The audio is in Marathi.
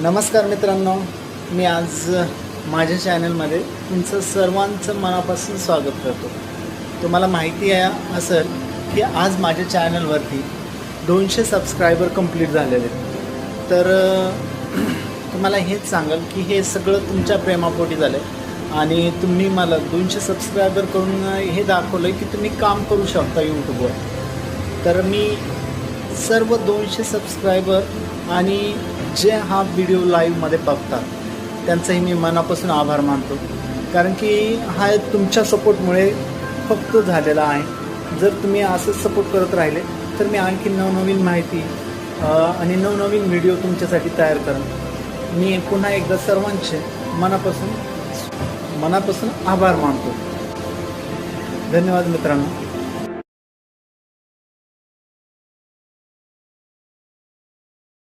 नमस्कार मित्रांनो, मी आज माझ्या चॅनलमध्ये तुमचं सर्वांचं मनापासून स्वागत करतो. तुम्हाला माहिती आहे असेल की आज माझ्या चॅनलवरती 200 सबस्क्रायबर कंप्लीट झालेले आहेत. तर तुम्हाला हेच सांगाल की हे सगळं तुमच्या प्रेमापोटी झालं आहे आणि तुम्ही मला 200 सबस्क्रायबर करून हे दाखवलं आहे की तुम्ही काम करू शकता यूट्यूबवर. तर मी सर्व 200 सबस्क्रायबर आणि जे हा व्हिडिओ लाईव्हमध्ये बघतात त्यांचाही मी मनापासून आभार मानतो, कारण की हा तुमच्या सपोर्टमुळे फक्त झालेला आहे. जर तुम्ही असंच सपोर्ट करत राहिले तर मी आणखी नवनवीन माहिती आणि नवनवीन व्हिडिओ तुमच्यासाठी तयार करेन. मी पुन्हा एकदा सर्वांचे मनापासून आभार मानतो. धन्यवाद मित्रांनो.